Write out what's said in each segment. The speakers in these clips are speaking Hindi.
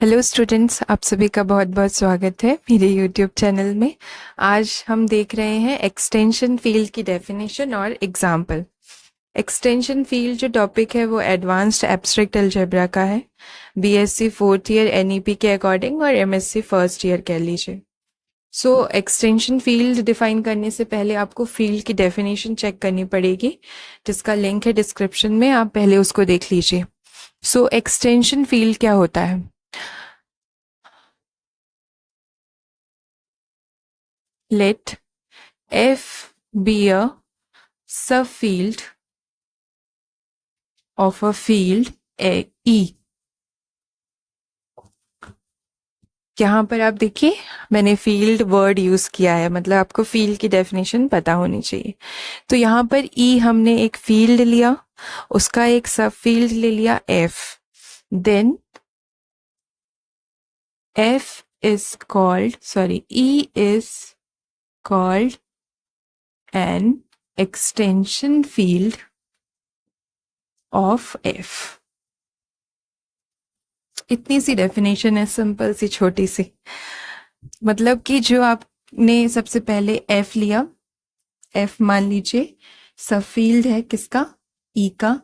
हेलो स्टूडेंट्स, आप सभी का बहुत बहुत स्वागत है मेरे यूट्यूब चैनल में। आज हम देख रहे हैं एक्सटेंशन फील्ड की डेफिनेशन और एग्जाम्पल। एक्सटेंशन फील्ड जो टॉपिक है वो एडवांस्ड एब्स्ट्रैक्ट अलजेब्रा का है। बीएससी फोर्थ ईयर एनईपी के अकॉर्डिंग और एमएससी फर्स्ट ईयर कह लीजिए। सो एक्सटेंशन फील्ड डिफाइन करने से पहले आपको फील्ड की डेफिनेशन चेक करनी पड़ेगी, जिसका लिंक है डिस्क्रिप्शन में, आप पहले उसको देख लीजिए। सो एक्सटेंशन फील्ड क्या होता है? Let F be a subfield of a field E। यहाँ पर आप देखिए, मैंने फील्ड वर्ड यूज किया है, मतलब आपको फील्ड की डेफिनेशन पता होनी चाहिए। तो यहाँ पर E हमने एक फील्ड लिया, उसका एक सब फील्ड ले लिया F। Then E is called an extension field of F। इतनी सी डेफिनेशन है, सिंपल सी छोटी सी। मतलब कि जो आपने सबसे पहले एफ लिया, एफ मान लीजिए सब फील्ड है किसका? ई का।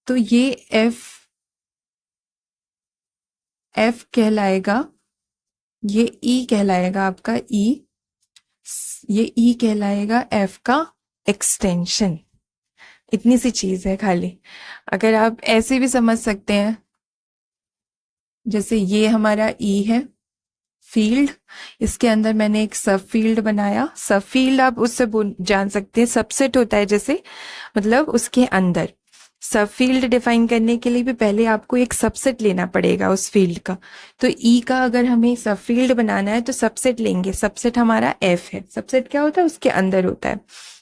तो ये एफ कहलाएगा, ये ई कहलाएगा आपका ई, ये ई कहलाएगा एफ का एक्सटेंशन। इतनी सी चीज है खाली। अगर आप ऐसे भी समझ सकते हैं, जैसे ये हमारा ई है फील्ड, इसके अंदर मैंने एक सब फील्ड बनाया। सब फील्ड आप उससे जान सकते हैं सबसेट होता है जैसे, मतलब उसके अंदर। सब फील्ड डिफाइन करने के लिए भी पहले आपको एक सबसेट लेना पड़ेगा उस फील्ड का। तो ई का अगर हमें सब फील्ड बनाना है तो सबसेट लेंगे। सबसेट हमारा एफ है। सबसेट क्या होता है? उसके अंदर होता है।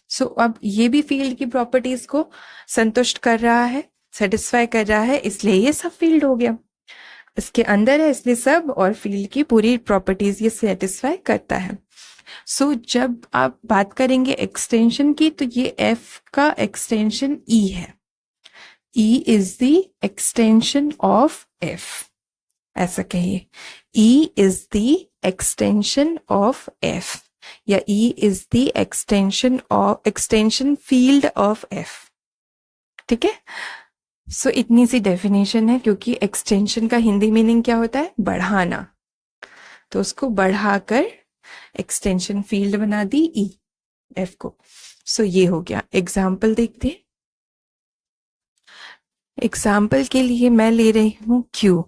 सो अब ये भी फील्ड की प्रॉपर्टीज को संतुष्ट कर रहा है, सेटिस्फाई कर रहा है, इसलिए ये सब फील्ड हो गया। इसके अंदर है इसलिए सब, और फील्ड की पूरी प्रॉपर्टीज ये सेटिस्फाई करता है। सो जब आप बात करेंगे एक्सटेंशन की, तो ये एफ का एक्सटेंशन ई है। E is the extension of F, ऐसा कहिए। E is the extension of F, या E is the extension field of F. ठीक है। सो इतनी सी डेफिनेशन है, क्योंकि एक्सटेंशन का हिंदी मीनिंग क्या होता है? बढ़ाना। तो उसको बढ़ाकर एक्सटेंशन फील्ड बना दी ई एफ को। सो ये हो गया। एग्जाम्पल देखते हैं। एग्जाम्पल के लिए मैं ले रही हूं क्यू।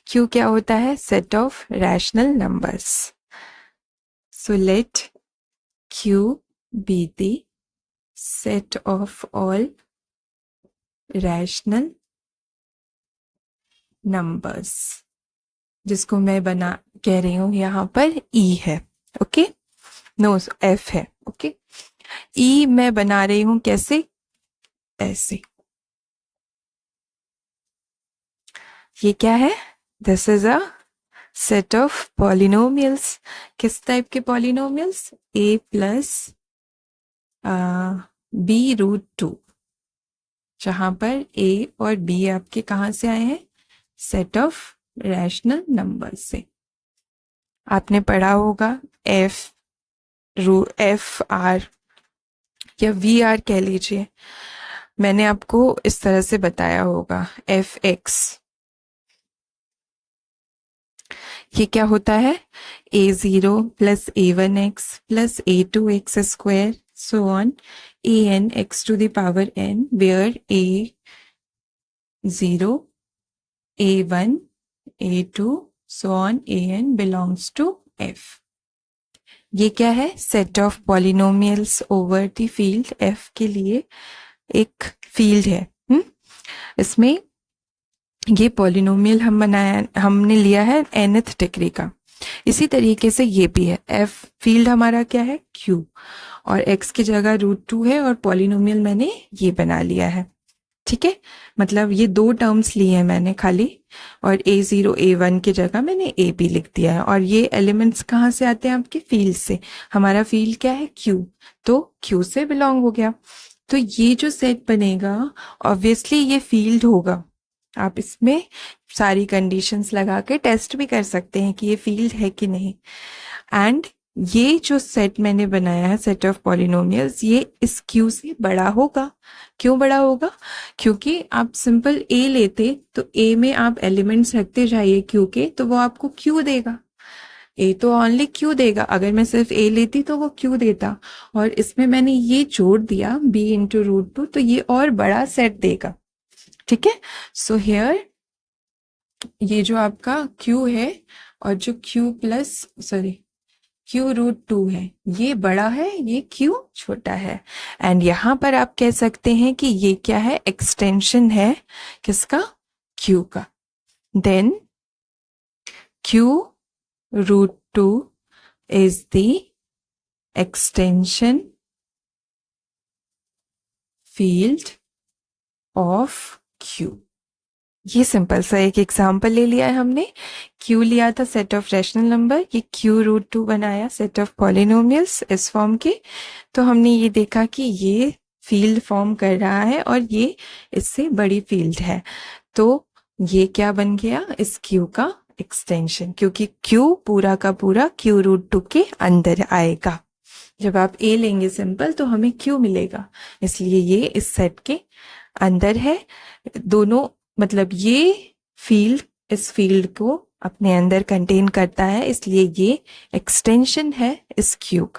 क्यू क्या होता है? Set of rational numbers. So let Q be the set of all rational numbers, जिसको मैं कह रही हूं यहां पर ई है। ओके, नो एफ है। ओके, ई मैं बना रही हूं कैसे? ऐसे। ये क्या है? This is a set of polynomials. किस टाइप के पॉलिनोमियल्स? ए प्लस बी रूट टू, जहां पर ए और बी आपके कहां से आए हैं? सेट ऑफ रैशनल नंबर से। आपने पढ़ा होगा एफ आर या वी आर कह लीजिए। मैंने आपको इस तरह से बताया होगा, एफ एक्स। ये क्या होता है? a0 plus a1x plus a2x square so on an x to the power n, where a0 a1 a2 so on an belongs to f। ये क्या है? Set of polynomials over the field f के लिए एक फील्ड है। इसमें ये पॉलिनोमियल हमने लिया है nth डिग्री का। इसी तरीके से ये भी है। f फील्ड हमारा क्या है? q, और x की जगह √2 है, और पॉलिनोमियल मैंने ये बना लिया है। ठीक है, मतलब ये दो टर्म्स लिए हैं मैंने खाली, और a0 a1 की जगह मैंने a भी लिख दिया है। और ये एलिमेंट्स कहाँ से आते हैं? आपके फील्ड से। हमारा फील्ड क्या है? q, तो q से बिलोंग हो गया। तो ये जो सेट बनेगा ऑब्वियसली ये फील्ड होगा, आप इसमें सारी कंडीशंस लगा के टेस्ट भी कर सकते हैं कि ये फील्ड है कि नहीं। एंड ये जो सेट मैंने बनाया है, सेट ऑफ पॉलिनोमियल्स, ये इस क्यू से बड़ा होगा। क्यों बड़ा होगा? क्योंकि आप सिंपल ए लेते तो ए में आप एलिमेंट्स रखते जाइए क्यू के, तो वो आपको क्यू देगा। ए तो ओनली क्यू देगा। अगर मैं सिर्फ ए लेती तो वो क्यू देता, और इसमें मैंने ये जोड़ दिया b इंटू रूट टू, तो ये और बड़ा सेट देगा। ठीक है, सो हियर ये जो आपका q है और जो q plus sorry q root two है, ये बड़ा है, ये q छोटा है। एंड यहां पर आप कह सकते हैं कि ये क्या है? एक्सटेंशन है किसका? q का। Then q root two is the extension field of Q। ये सिंपल सा एक एग्जाम्पल ले लिया है हमने। Q लिया था सेट ऑफ रैशनल नंबर, ये Q रूट टू बनाया सेट ऑफ पॉलिनोमियल्स इस फॉर्म के। तो हमने ये देखा कि ये फील्ड फॉर्म कर रहा है और ये इससे बड़ी फील्ड है। तो ये क्या बन गया? इस Q का एक्सटेंशन, क्योंकि Q पूरा का पूरा Q रूट टू के अंदर आएगा। जब आप A लेंगे सिंपल तो हमें Q मिलेगा, इसलिए ये इस सेट के अंदर है। दोनों मतलब ये फील्ड इस फील्ड को अपने अंदर कंटेन करता है, इसलिए ये एक्सटेंशन है इस Q का।